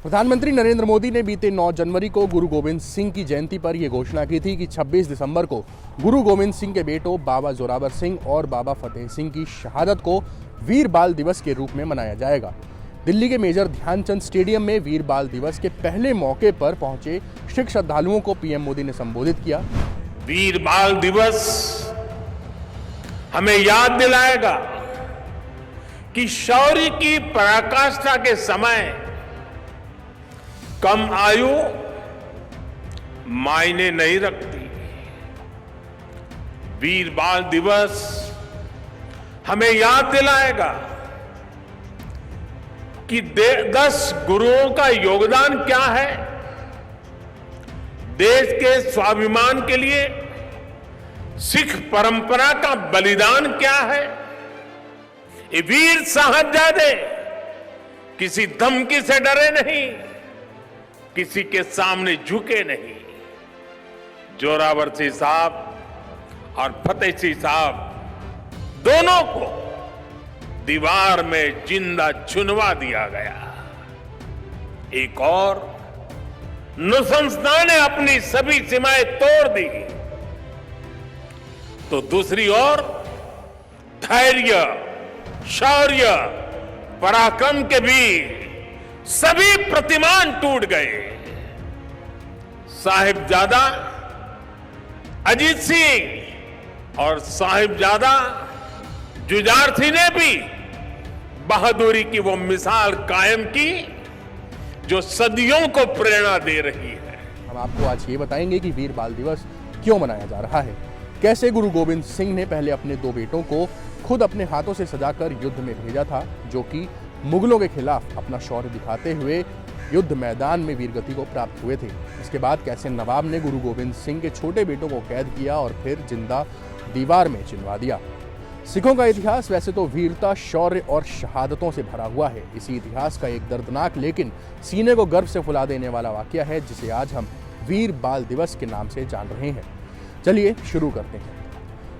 प्रधानमंत्री नरेंद्र मोदी ने बीते 9 जनवरी को गुरु गोविंद सिंह की जयंती पर यह घोषणा की थी कि 26 दिसंबर को गुरु गोविंद सिंह के बेटों बाबा जोरावर सिंह और बाबा फतेह सिंह की शहादत को वीर बाल दिवस के रूप में मनाया जाएगा। दिल्ली के मेजर ध्यानचंद स्टेडियम में वीर बाल दिवस के पहले मौके पर पहुंचे सिख श्रद्धालुओं को पीएम मोदी ने संबोधित किया। वीर बाल दिवस हमें याद दिलाएगा कि शौर्य की पराकाष्ठा के समय कम आयु मायने नहीं रखती। वीर बाल दिवस हमें याद दिलाएगा कि 10 गुरुओं का योगदान क्या है, देश के स्वाभिमान के लिए सिख परंपरा का बलिदान क्या है। ये वीर साहबजादे किसी धमकी से डरे नहीं, किसी के सामने झुके नहीं। जोरावर सिंह साहब और फतेह सिंह साहब दोनों को दीवार में जिंदा चुनवा दिया गया। एक और नृशंसता ने अपनी सभी सीमाएं तोड़ दी, तो दूसरी ओर धैर्य, शौर्य, पराक्रम के भी सभी प्रतिमान टूट गए। साहिबजादा अजीत सिंह और साहिबजादा जुझार सिंह ने भी बहादुरी की वो मिसाल कायम की जो सदियों को प्रेरणा दे रही है। हम आपको आज ये बताएंगे कि वीर बाल दिवस क्यों मनाया जा रहा है, कैसे गुरु गोविंद सिंह ने पहले अपने 2 बेटों को खुद अपने हाथों से सजाकर युद्ध में भेजा था, जो कि मुगलों के खिलाफ अपना शौर्य दिखाते हुए युद्ध मैदान में वीरगति को प्राप्त हुए थे। इसके बाद कैसे नवाब ने गुरु गोविंद सिंह के छोटे बेटों को कैद किया और फिर जिंदा दीवार में चिनवा दिया। सिखों का इतिहास वैसे तो वीरता, शौर्य और शहादतों से भरा हुआ है। इसी इतिहास का एक दर्दनाक लेकिन सीने को गर्व से फुला देने वाला वाकया है, जिसे आज हम वीर बाल दिवस के नाम से जान रहे हैं। चलिए शुरू करते हैं।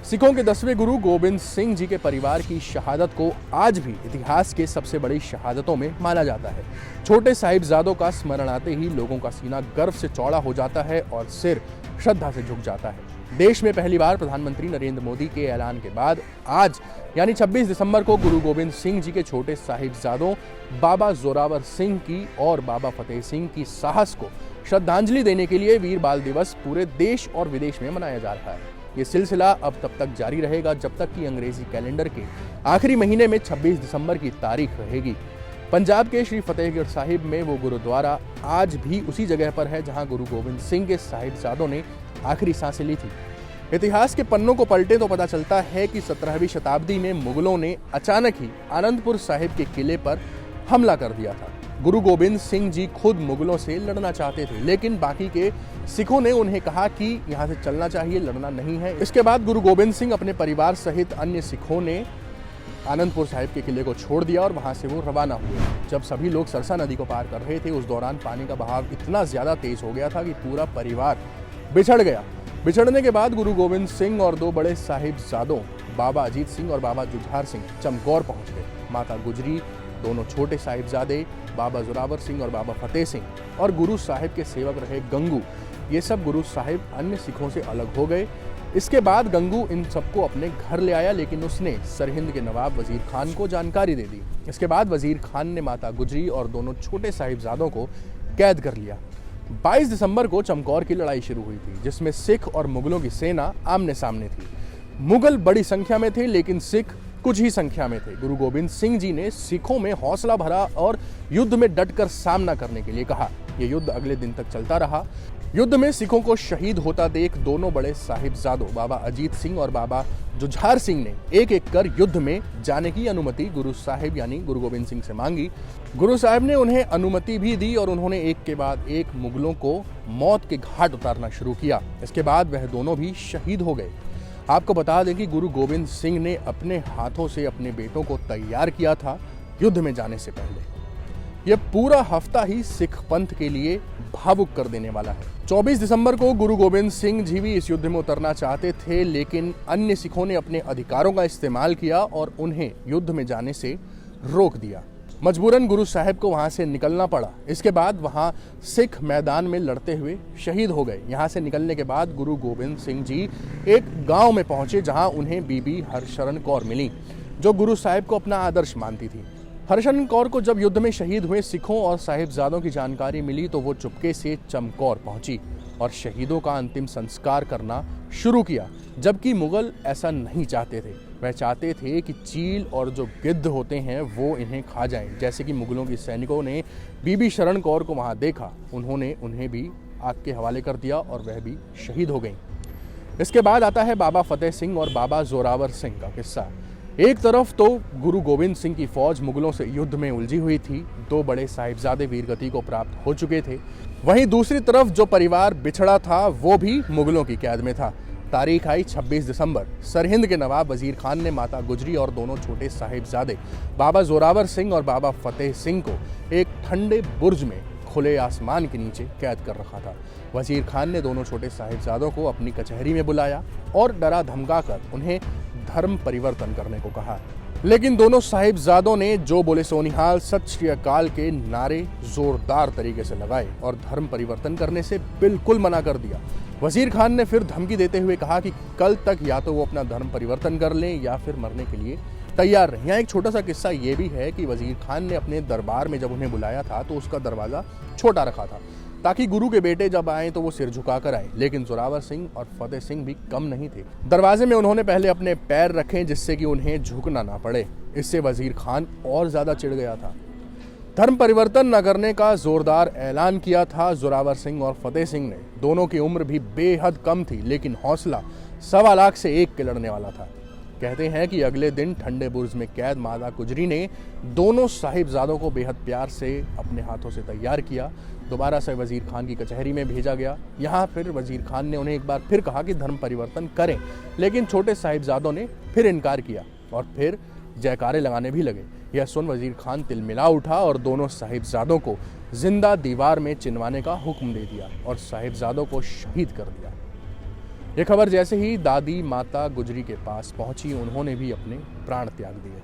सिखों के 10वें गुरु गोविंद सिंह जी के परिवार की शहादत को आज भी इतिहास के सबसे बड़ी शहादतों में माना जाता है। छोटे साहिबजादों का स्मरण आते ही लोगों का सीना गर्व से चौड़ा हो जाता है और सिर श्रद्धा से झुक जाता है। देश में पहली बार प्रधानमंत्री नरेंद्र मोदी के ऐलान के बाद आज यानी 26 दिसंबर को गुरु गोविंद सिंह जी के छोटे साहिबजादों बाबा जोरावर सिंह की और बाबा फतेह सिंह की साहस को श्रद्धांजलि देने के लिए वीर बाल दिवस पूरे देश और विदेश में मनाया जा रहा है। ये सिलसिला अब तब तक जारी रहेगा जब तक कि अंग्रेजी कैलेंडर के आखिरी महीने में 26 दिसंबर की तारीख रहेगी। पंजाब के श्री फतेहगढ़ साहिब में वो गुरुद्वारा आज भी उसी जगह पर है जहां गुरु गोविंद सिंह के साहिबजादों ने आखिरी सांसें ली थी। इतिहास के पन्नों को पलटे तो पता चलता है कि 17वीं शताब्दी में मुगलों ने अचानक ही आनंदपुर साहिब के किले पर हमला कर दिया था। गुरु गोविंद सिंह जी खुद मुगलों से लड़ना चाहते थे, लेकिन बाकी के सिखों ने उन्हें कहा कि यहाँ से चलना चाहिए, लड़ना नहीं है। इसके बाद गुरु गोविंद सिंह अपने परिवार सहित अन्य सिखों ने आनंदपुर साहिब के किले को छोड़ दिया और वहां से वो रवाना हुए। जब सभी लोग सरसा नदी को पार कर रहे थे, उस दौरान पानी का बहाव इतना ज्यादा तेज हो गया था कि पूरा परिवार बिछड़ गया। बिछड़ने के बाद गुरु गोविंद सिंह और 2 बड़े साहिबजादों बाबा अजीत सिंह और बाबा जुझार सिंह चमकौर पहुंच गए। माता गुजरी, दोनों छोटे साहिबजादे बाबा जोरावर सिंह और बाबा फतेह सिंह और गुरु साहिब के सेवक रहे गंगू, ये सब गुरु साहिब अन्य सिखों से अलग हो गए। इसके बाद गंगू इन सबको अपने घर ले आया, लेकिन उसने सरहिंद के नवाब वजीर खान को जानकारी दे दी। इसके बाद वजीर खान ने माता गुजरी और दोनों छोटे साहिबजादों को कैद कर लिया। 22 दिसंबर को चमकौर की लड़ाई शुरू हुई थी, जिसमें सिख और मुगलों की सेना आमने सामने थी। मुगल बड़ी संख्या में थे, लेकिन सिख कुछ ही संख्या में थे। गुरु गोविंद सिंह जी ने सिखों में हौसला भरा और युद्ध में डटकर सामना करने के लिए कहा। यह युद्ध अगले दिन तक चलता रहा। युद्ध में सिखों को शहीद होता देख दोनों बड़े साहिबजादों बाबा अजीत सिंह और बाबा जुझार सिंह ने एक एक कर युद्ध में जाने की अनुमति गुरु साहिब यानी गुरु गोविंद सिंह से मांगी। गुरु साहिब ने उन्हें अनुमति भी दी और उन्होंने एक के बाद एक मुगलों को मौत के घाट उतारना शुरू किया। इसके बाद वह दोनों भी शहीद हो गए। आपको बता दें कि गुरु गोविंद सिंह ने अपने हाथों से अपने बेटों को तैयार किया था युद्ध में जाने से पहले। यह पूरा हफ्ता ही सिख पंथ के लिए भावुक कर देने वाला है। 24 दिसंबर को गुरु गोविंद सिंह जी भी इस युद्ध में उतरना चाहते थे, लेकिन अन्य सिखों ने अपने अधिकारों का इस्तेमाल किया और उन्हें युद्ध में जाने से रोक दिया। मजबूरन गुरु साहिब को वहाँ से निकलना पड़ा। इसके बाद वहाँ सिख मैदान में लड़ते हुए शहीद हो गए। यहाँ से निकलने के बाद गुरु गोबिंद सिंह जी एक गांव में पहुँचे जहाँ उन्हें बीबी हरशरण कौर मिली, जो गुरु साहिब को अपना आदर्श मानती थी। हरशरण कौर को जब युद्ध में शहीद हुए सिखों और साहिबजादों की जानकारी मिली तो वो चुपके से चमकौर पहुंची और शहीदों का अंतिम संस्कार करना शुरू किया, जबकि मुगल ऐसा नहीं चाहते थे। वह चाहते थे कि चील और जो गिद्ध होते हैं वो इन्हें खा जाएं। जैसे कि मुगलों के सैनिकों ने बीबी शरण कौर को वहां देखा, उन्होंने उन्हें भी आग के हवाले कर दिया और वह भी शहीद हो गईं। इसके बाद आता है बाबा फतेह सिंह और बाबा जोरावर सिंह का किस्सा। एक तरफ तो गुरु गोविंद सिंह की फौज मुगलों से युद्ध में उलझी हुई थी, 2 बड़े साहिबजादे वीरगति को प्राप्त हो चुके थे। वहीं दूसरी तरफ जो परिवार बिछड़ा था वो भी मुगलों की कैद में था। तारीख आई 26 दिसंबर। सरहिंद के नवाब वजीर खान ने माता गुजरी और दोनों छोटे साहिबजादे बाबा जोरावर सिंह और बाबा फतेह सिंह को एक ठंडे बुर्ज में खुले आसमान के नीचे कैद कर रखा था। वजीर खान ने दोनों छोटे साहिबजादों को अपनी कचहरी में बुलाया और डरा धमकाकर उन्हें धर्म परिवर्तन करने को कहा। लेकिन दोनों साहिबजादों ने जो बोले सोनिहाल सत श्री अकाल के नारे जोरदार तरीके से लगाए और धर्म परिवर्तन करने से बिल्कुल मना कर दिया। वजीर खान ने फिर धमकी देते हुए कहा कि कल तक या तो वो अपना धर्म परिवर्तन कर लें या फिर मरने के लिए तैयार रहे। यहाँ एक छोटा सा किस्सा ये भी है कि वजीर खान ने अपने दरबार में जब उन्हें बुलाया था तो उसका दरवाज़ा छोटा रखा था ताकि गुरु के बेटे जब आए तो वो सिर झुकाकर आए। लेकिन जोरावर सिंह और फतेह सिंह भी कम नहीं थे। दरवाजे में उन्होंने पहले अपने पैर रखे जिससे कि उन्हें झुकना ना पड़े। इससे वजीर खान और ज़्यादा चिढ़ गया था। धर्म परिवर्तन न करने का जोरदार ऐलान किया था जोरावर सिंह और फतेह सिंह ने। दोनों की उम्र भी बेहद कम थी, लेकिन हौसला 1.25 लाख से 1 के लड़ने वाला था। कहते हैं कि अगले दिन ठंडे बुर्ज में कैद माता गुजरी ने दोनों साहिबजादों को बेहद प्यार से अपने हाथों से तैयार किया। दोबारा से वजीर खान की कचहरी में भेजा गया। यहाँ फिर वजीर खान ने उन्हें एक बार फिर कहा कि धर्म परिवर्तन करें, लेकिन छोटे साहिबजादों ने फिर इनकार किया और फिर जयकारे लगाने भी लगे। यह सुन वजीर खान तिलमिला उठा और दोनों साहिबजादों को जिंदा दीवार में चिनवाने का हुक्म दे दिया और साहिबजादों को शहीद कर दिया। यह खबर जैसे ही दादी माता गुजरी के पास पहुंची, उन्होंने भी अपने प्राण त्याग दिए।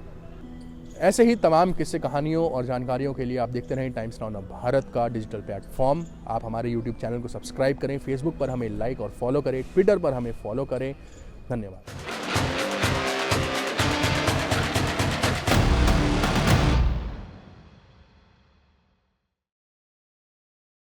ऐसे ही तमाम किस्से कहानियों और जानकारियों के लिए आप देखते रहें टाइम्स नाउ भारत का डिजिटल प्लेटफॉर्म। आप हमारे यूट्यूब चैनल को सब्सक्राइब करें, फेसबुक पर हमें लाइक और फॉलो करें, ट्विटर पर हमें फॉलो करें। धन्यवाद।